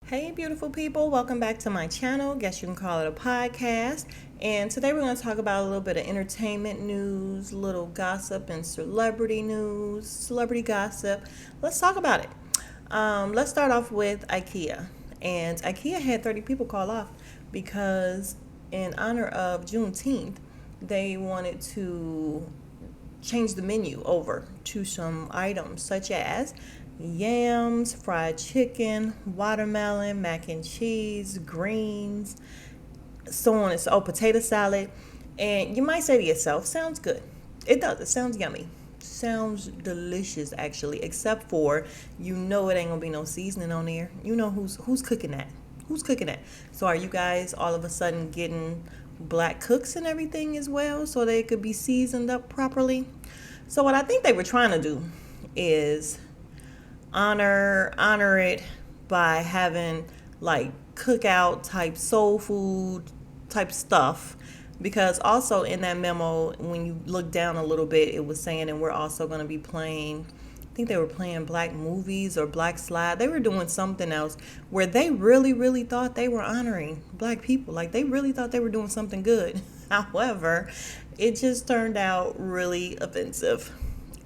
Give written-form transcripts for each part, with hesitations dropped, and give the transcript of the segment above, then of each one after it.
Hey, beautiful people, welcome back to my channel. Guess you can call it a podcast. And today we're going to talk about a little bit of entertainment news, little gossip and celebrity news, celebrity gossip. Let's talk about it. Let's start off with IKEA. And IKEA had 30 people call off because, in honor of Juneteenth, they wanted to change the menu over to some items such as yams, fried chicken, watermelon, mac and cheese, greens, so on and so potato salad. And you might say to yourself, sounds good. It does. It sounds yummy. Sounds delicious actually, except for it ain't gonna be no seasoning on there. You know who's cooking that? Who's cooking that? So are you guys all of a sudden getting black cooks and everything as well so they could be seasoned up properly? So what I think they were trying to do is honor it by having like cookout type soul food type stuff, because also in that memo, when you look down a little bit, it was saying, and we're also going to be playing, I think they were playing black movies or black slide. They were doing something else where they really thought they were honoring black people, like they really thought they were doing something good. However, it just turned out really offensive.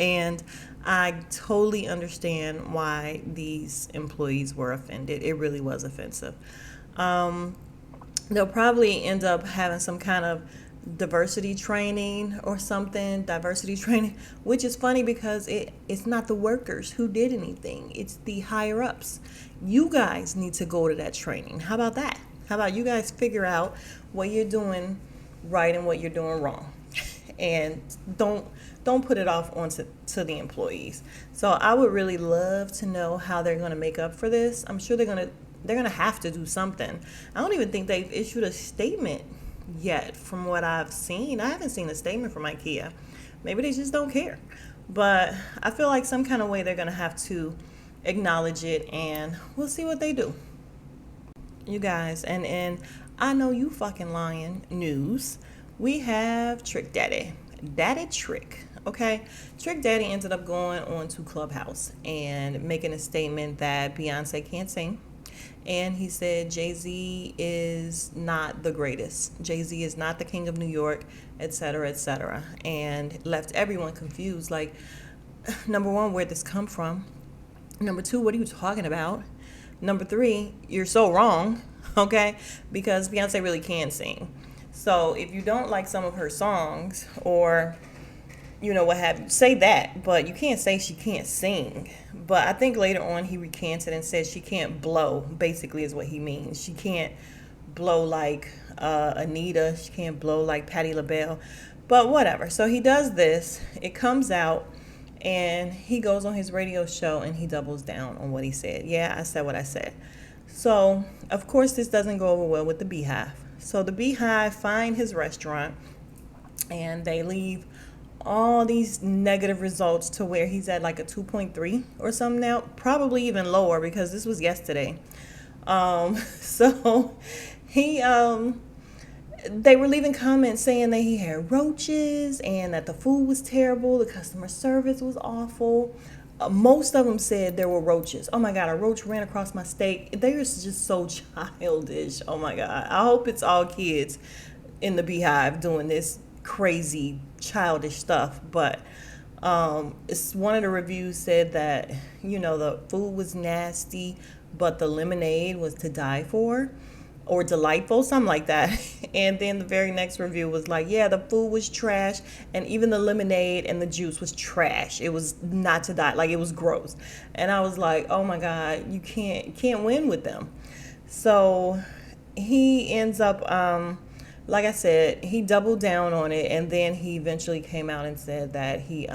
And I totally understand why these employees were offended. It really was offensive. They'll probably end up having some kind of diversity training or something, which is funny because it's not the workers who did anything. It's the higher ups. You guys need to go to that training. How about that? How about you guys figure out what you're doing right and what you're doing wrong? And don't put it off onto the employees. So I would really love to know how they're going to make up for this. I'm sure they're going to have to do something. I don't even think they've issued a statement yet from what I've seen. I haven't seen a statement from IKEA. Maybe they just don't care. But I feel like some kind of way they're going to have to acknowledge it, and we'll see what they do. You guys, and I know you fucking lying news. We have Trick Daddy. Daddy Trick. Okay. Trick Daddy ended up going on to Clubhouse and making a statement that Beyonce can't sing. And he said Jay-Z is not the greatest. Jay-Z is not the king of New York, etc., etc. And left everyone confused. Like, number one, where'd this come from? Number two, what are you talking about? Number three, you're so wrong. Okay. Because Beyonce really can sing. So if you don't like some of her songs, or what have you, say that, but you can't say she can't sing. But I think later on he recanted and said she can't blow, basically is what he means. She can't blow like Anita. She can't blow like Patti LaBelle. But whatever. So he does this. It comes out, and he goes on his radio show and he doubles down on what he said. Yeah, I said what I said. So, of course, this doesn't go over well with the Beehive. So the Beehive find his restaurant, and they leave all these negative results to where he's at like a 2.3 or something now, probably even lower because this was yesterday. So they were leaving comments saying that he had roaches and that the food was terrible, the customer service was awful. Most of them said there were roaches. Oh my God, a roach ran across my steak. They're just so childish. Oh my God. I hope it's all kids in the Beehive doing this crazy childish stuff. But it's one of the reviews said that, the food was nasty, but the lemonade was to die for, or delightful, something like that. And then the very next review was like, yeah, the food was trash, and even the lemonade and the juice was trash. It was not to die, like it was gross. And I was like, oh my God, you can't win with them. So he ends up, like I said, he doubled down on it, and then he eventually came out and said that he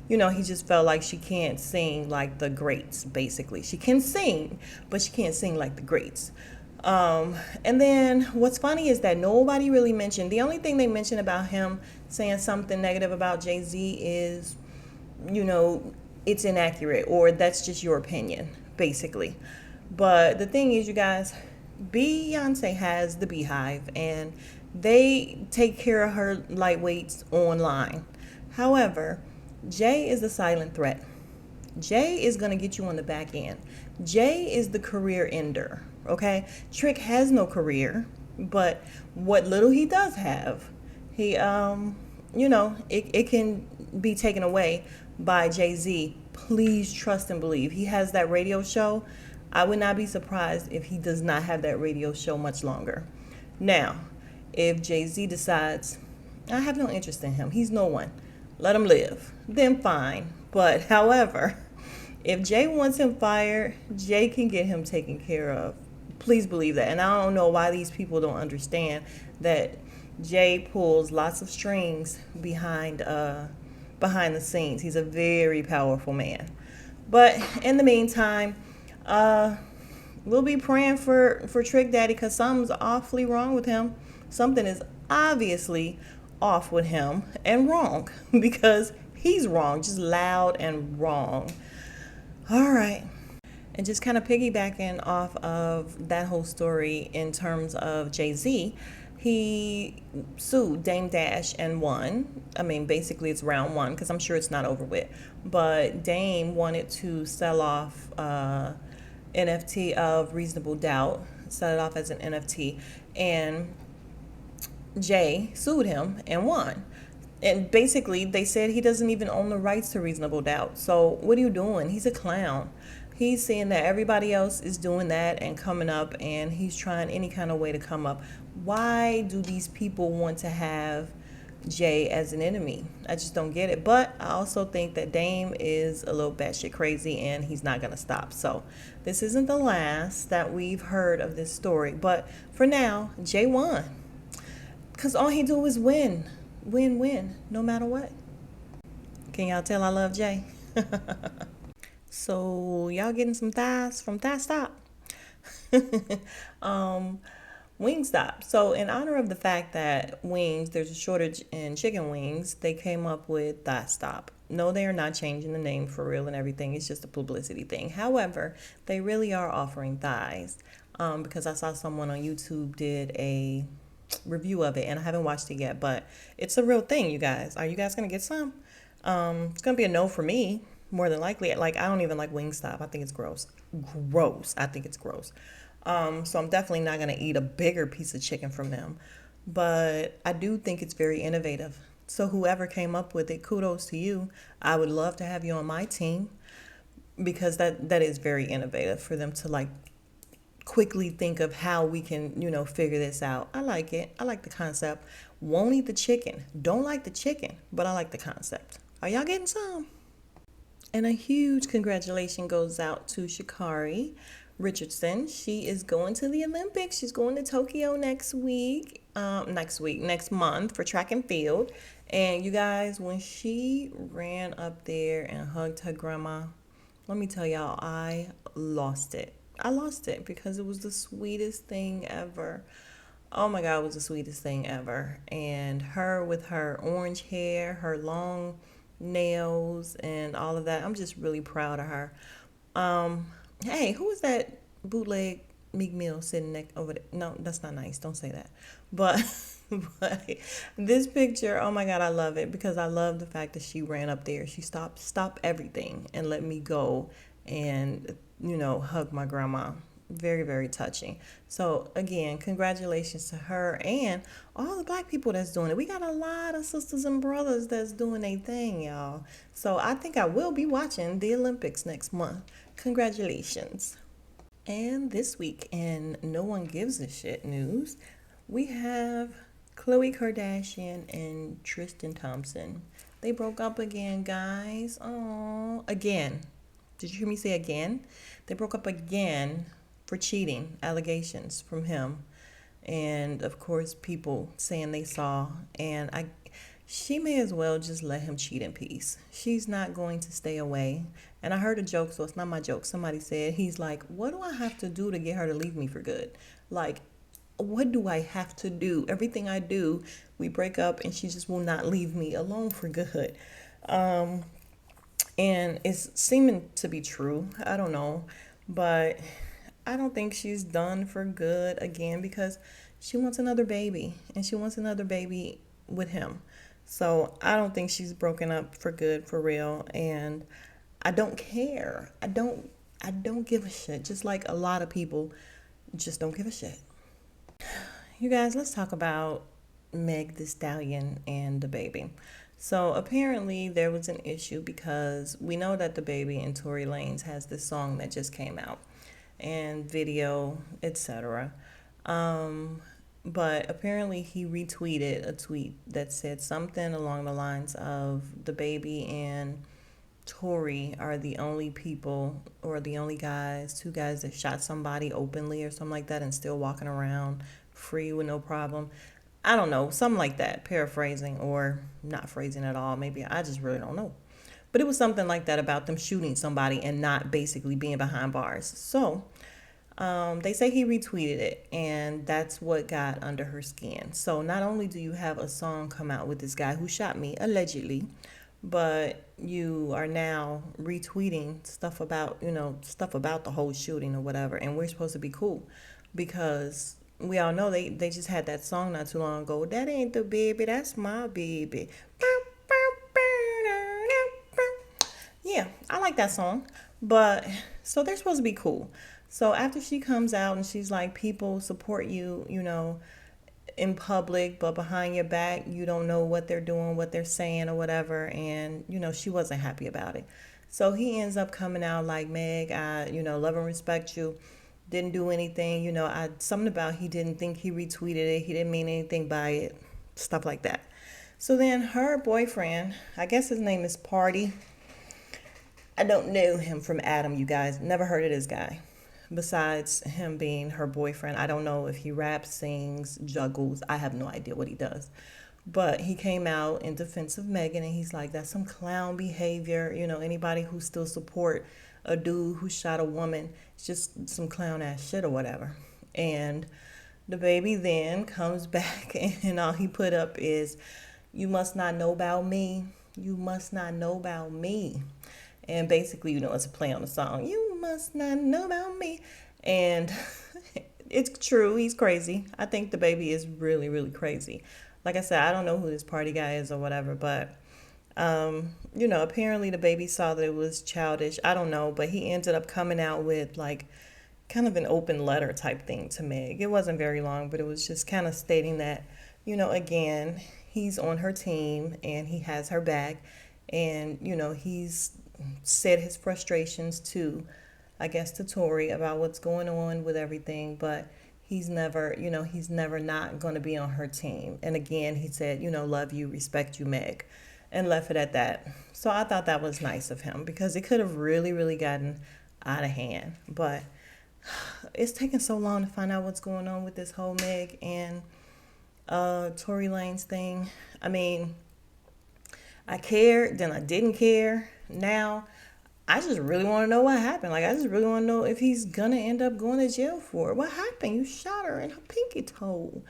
just felt like she can't sing like the greats, basically. She can sing, but she can't sing like the greats. And then what's funny is that nobody really mentioned, the only thing they mentioned about him saying something negative about Jay-Z is, it's inaccurate, or that's just your opinion, basically. But the thing is, you guys, Beyonce has the Beehive, and they take care of her lightweights online. However, Jay is a silent threat. Jay is going to get you on the back end. Jay is the career ender, okay? Trick has no career, but what little he does have, he, it can be taken away by Jay-Z. Please trust and believe. He has that radio show. I would not be surprised if he does not have that radio show much longer. Now, if Jay-Z decides, I have no interest in him, he's no one, let him live, then fine. But however, if Jay wants him fired, Jay can get him taken care of. Please believe that. And I don't know why these people don't understand that Jay pulls lots of strings behind the scenes. He's a very powerful man. But in the meantime, we'll be praying for Trick Daddy, because something's awfully wrong with him. Something is obviously off with him and wrong, because he's wrong, just loud and wrong. All right. And just kind of piggybacking off of that whole story in terms of Jay-Z, he sued Dame Dash and won. I mean, basically it's round one, because I'm sure it's not over with. But Dame wanted to sell off NFT of Reasonable Doubt, sell it off as an NFT. And Jay sued him and won. And basically they said he doesn't even own the rights to Reasonable Doubt. So what are you doing? He's a clown. He's seeing that everybody else is doing that and coming up, and he's trying any kind of way to come up. Why do these people want to have Jay as an enemy? I just don't get it. But I also think that Dame is a little batshit crazy, and he's not going to stop. So this isn't the last that we've heard of this story. But for now, Jay won. Because all he do is win. Win, win, no matter what. Can y'all tell I love Jay? So y'all getting some thighs from Thigh Stop? Wingstop. So in honor of the fact that wings, there's a shortage in chicken wings, they came up with Thigh Stop. No, they are not changing the name for real and everything. It's just a publicity thing. However, they really are offering thighs, because I saw someone on YouTube did a review of it, and I haven't watched it yet, but it's a real thing, you guys. Are you guys gonna get some? It's gonna be a no for me, more than likely. Like, I don't even like Wingstop. I think it's gross. I think it's gross. So I'm definitely not gonna eat a bigger piece of chicken from them. But I do think it's very innovative. So whoever came up with it, kudos to you. I would love to have you on my team, because that is very innovative for them to like quickly think of how we can, figure this out. I like it. I like the concept. Won't eat the chicken. Don't like the chicken, but I like the concept. Are y'all getting some? And a huge congratulations goes out to Sha'Carri Richardson. She is going to the Olympics. She's going to Tokyo next month for track and field. And you guys, when she ran up there and hugged her grandma, let me tell y'all, I lost it. Because it was the sweetest thing ever. Oh my God, it was the sweetest thing ever. And her with her orange hair, her long nails, and all of that. I'm just really proud of her. Hey, who is that bootleg Meek Mill sitting next over there? No, that's not nice. Don't say that. But this picture, oh my God, I love it, because I love the fact that she ran up there. She stopped everything and let me go and hug my grandma. Very, very touching. So again, congratulations to her and all the Black people that's doing it. We got a lot of sisters and brothers that's doing their thing, y'all. So I think I will be watching the Olympics next month. Congratulations. And this week in No One Gives a Shit news, we have Khloe Kardashian and Tristan Thompson. They broke up again, guys. Oh, again. Did you hear me say again? They broke up again for cheating allegations from him. And of course, people saying they saw. And she may as well just let him cheat in peace. She's not going to stay away. And I heard a joke, so it's not my joke. Somebody said, he's like, what do I have to do to get her to leave me for good? Like, what do I have to do? Everything I do, we break up and she just will not leave me alone for good. And it's seeming to be true. I don't know. But I don't think she's done for good again, because she wants another baby. And she wants another baby with him. So I don't think she's broken up for good, for real. And I don't care. I don't give a shit. Just like a lot of people just don't give a shit. You guys, let's talk about Meg the Stallion and the baby. So apparently there was an issue because we know that the baby and Tory Lanez has this song that just came out and video, etc. Um, but apparently he retweeted a tweet that said something along the lines of the baby and Tory are the only people or the only guys, two guys that shot somebody openly or something like that and still walking around free with no problem. I don't know, something like that, paraphrasing or not phrasing at all. Maybe I just really don't know. But it was something like that about them shooting somebody and not basically being behind bars. So they say he retweeted it, and that's what got under her skin. So not only do you have a song come out with this guy who shot me, allegedly, but you are now retweeting stuff about, stuff about the whole shooting or whatever, and we're supposed to be cool because we all know they just had that song not too long ago. That ain't the baby, that's my baby. Yeah, I like that song. But so they're supposed to be cool. So after she comes out and she's like, people support you, in public, but behind your back, you don't know what they're doing, what they're saying, or whatever. And, she wasn't happy about it. So he ends up coming out like, Meg, I, love and respect you. Didn't do anything, something about he didn't think he retweeted it. He didn't mean anything by it, stuff like that. So then her boyfriend, I guess his name is Party. I don't know him from Adam, you guys. Never heard of this guy. Besides him being her boyfriend, I don't know if he raps, sings, juggles. I have no idea what he does. But he came out in defense of Megan and he's like, that's some clown behavior. Anybody who still support a dude who shot a woman, it's just some clown ass shit or whatever. And the baby then comes back and all he put up is, you must not know about me. You must not know about me. And basically, it's a play on the song. You must not know about me. And it's true. He's crazy. I think the baby is really, really crazy. Like I said, I don't know who this party guy is or whatever, but, apparently the baby saw that it was childish. I don't know, but he ended up coming out with like kind of an open letter type thing to Meg. It wasn't very long, but it was just kind of stating that, again, he's on her team and he has her back. And, he's said his frustrations to, I guess, to Tory about what's going on with everything, but he's never not going to be on her team. And again, he said, love you, respect you, Meg, and left it at that. So I thought that was nice of him because it could have really, really gotten out of hand. But it's taken so long to find out what's going on with this whole Meg and Tory Lanez thing. I mean, I cared, then I didn't care. Now, I just really want to know what happened. Like, I just really want to know if he's going to end up going to jail for it. What happened? You shot her in her pinky toe.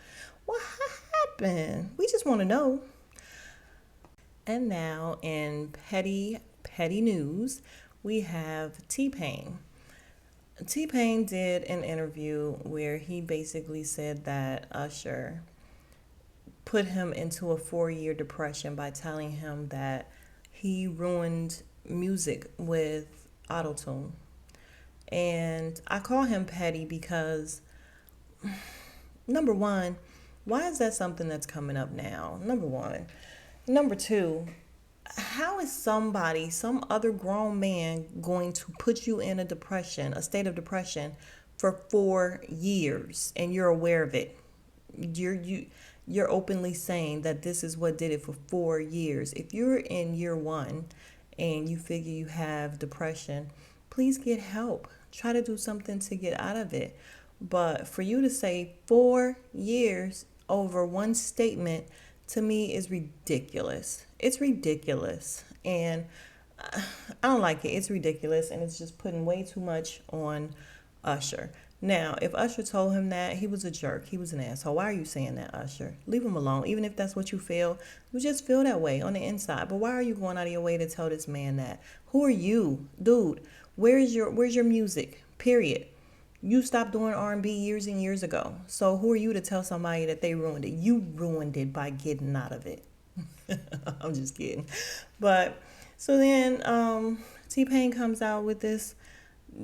What happened? We just want to know. And now, in petty news, we have T-Pain. T-Pain did an interview where he basically said that Usher put him into a 4-year depression by telling him that he ruined music with autotune. And I call him petty because, number one, why is that something that's coming up now? Number one. Number two, how is somebody, some other grown man, going to put you in a state of depression for 4 years and you're aware of it? You're openly saying that this is what did it for 4 years. If you're in year 1 and you figure you have depression, please get help. Try to do something to get out of it. But for you to say 4 years over one statement, to me, is ridiculous. It's ridiculous. And I don't like it. It's ridiculous. And it's just putting way too much on Usher. Now, if Usher told him that, he was a jerk. He was an asshole. Why are you saying that, Usher? Leave him alone. Even if that's what you feel, you just feel that way on the inside. But why are you going out of your way to tell this man that? Who are you? Dude, where's your music? Period. You stopped doing R&B years and years ago. So who are you to tell somebody that they ruined it? You ruined it by getting out of it. I'm just kidding. But so then T-Pain comes out with this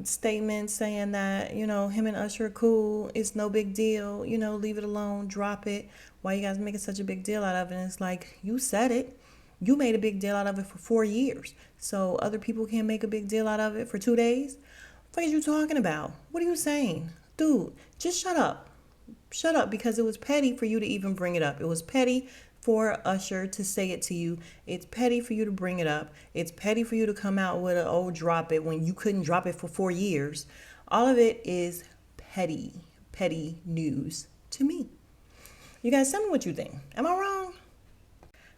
statement saying that, him and Usher are cool. It's no big deal. Leave it alone. Drop it. Why you guys making such a big deal out of it? And it's like, you said it. You made a big deal out of it for 4 years. So other people can't make a big deal out of it for 2 days? What are you talking about? What are you saying? Dude, just shut up. Shut up, because it was petty for you to even bring it up. It was petty for Usher to say it to you. It's petty for you to bring it up. It's petty for you to come out with an oh drop it when you couldn't drop it for 4 years. All of it is petty news to me. You guys tell me what you think. Am I wrong?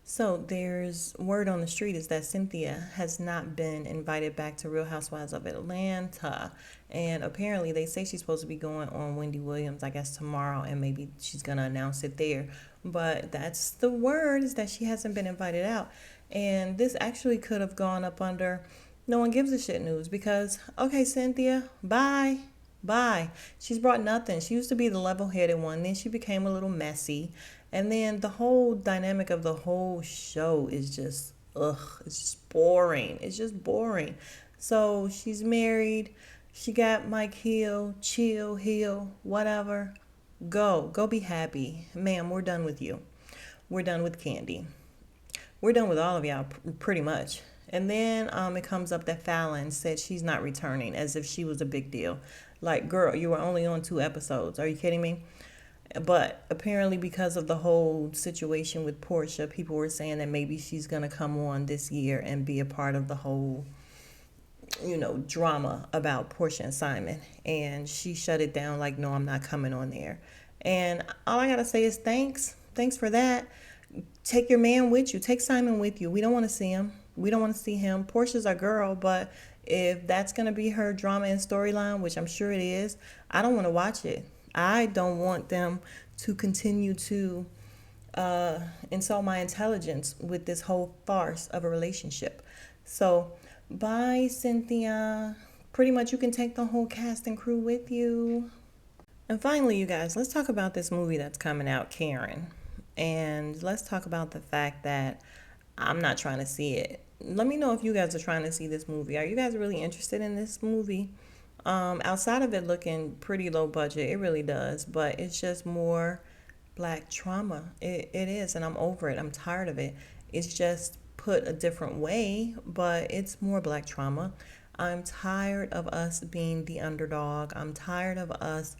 So there's word on the street is that Cynthia has not been invited back to Real Housewives of Atlanta. And apparently they say she's supposed to be going on Wendy Williams, I guess tomorrow, and maybe she's going to announce it there. But that's the word, is that she hasn't been invited out. And this actually could have gone up under no one gives a shit news, because, okay, Cynthia, bye. Bye. She's brought nothing. She used to be the level-headed one. Then she became a little messy. And then the whole dynamic of the whole show is just, it's just boring. It's just boring. So she's married. She got Mike Hill, Hill, whatever. Go be happy. Ma'am, we're done with you. We're done with Candy. We're done with all of y'all, pretty much. And then it comes up that Fallon said she's not returning, as if she was a big deal. Like, girl, you were only on 2 episodes. Are you kidding me? But apparently because of the whole situation with Portia, people were saying that maybe she's going to come on this year and be a part of the whole, drama about Portia and Simon. And she shut it down like, no, I'm not coming on there. And all I got to say is thanks. Thanks for that. Take your man with you. Take Simon with you. We don't want to see him. We don't want to see him. Portia's our girl, but if that's going to be her drama and storyline, which I'm sure it is, I don't want to watch it. I don't want them to continue to insult my intelligence with this whole farce of a relationship. So, bye, Cynthia. Pretty much you can take the whole cast and crew with you. And finally, you guys, let's talk about this movie that's coming out, Karen. And let's talk about the fact that I'm not trying to see it. Let me know if you guys are trying to see this movie. Are you guys really interested in this movie? Outside of it looking pretty low budget, it really does, but it's just more black trauma. It is, and I'm over it. I'm tired of it. It's just put a different way, but it's more black trauma. I'm tired of us being the underdog. I'm tired of us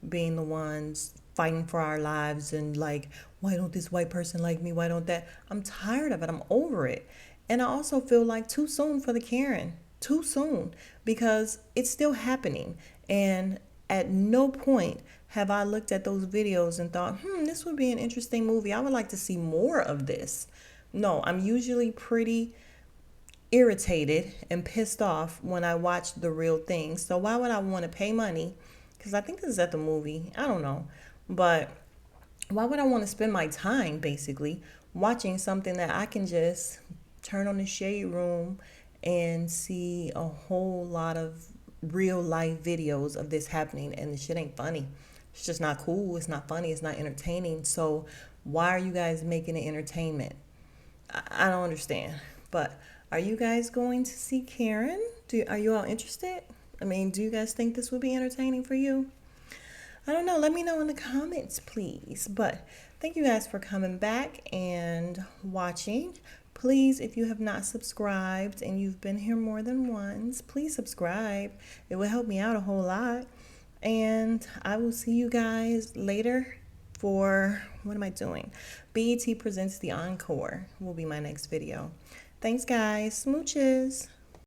being the ones fighting for our lives and like, why don't this white person like me? Why don't that? I'm tired of it. I'm over it. And I also feel like too soon for the Karen. Too soon, because it's still happening. And at no point have I looked at those videos and thought, this would be an interesting movie. I would like to see more of this. No, I'm usually pretty irritated and pissed off when I watch the real thing. So why would I want to pay money? Because I think this is at the movie. I don't know. But why would I want to spend my time basically watching something that I can just turn on the shade room and see a whole lot of real life videos of this happening, and the shit ain't funny. It's just not cool. It's not funny. It's not entertaining. So why are you guys making it entertainment? I don't understand. But are you guys going to see Karen? Are you all interested? I mean, do you guys think this would be entertaining for you? I don't know. Let me know in the comments, please. But thank you guys for coming back and watching. Please, if you have not subscribed and you've been here more than once, please subscribe. It will help me out a whole lot. And I will see you guys later for, what am I doing? BET Presents The Encore will be my next video. Thanks, guys. Smooches.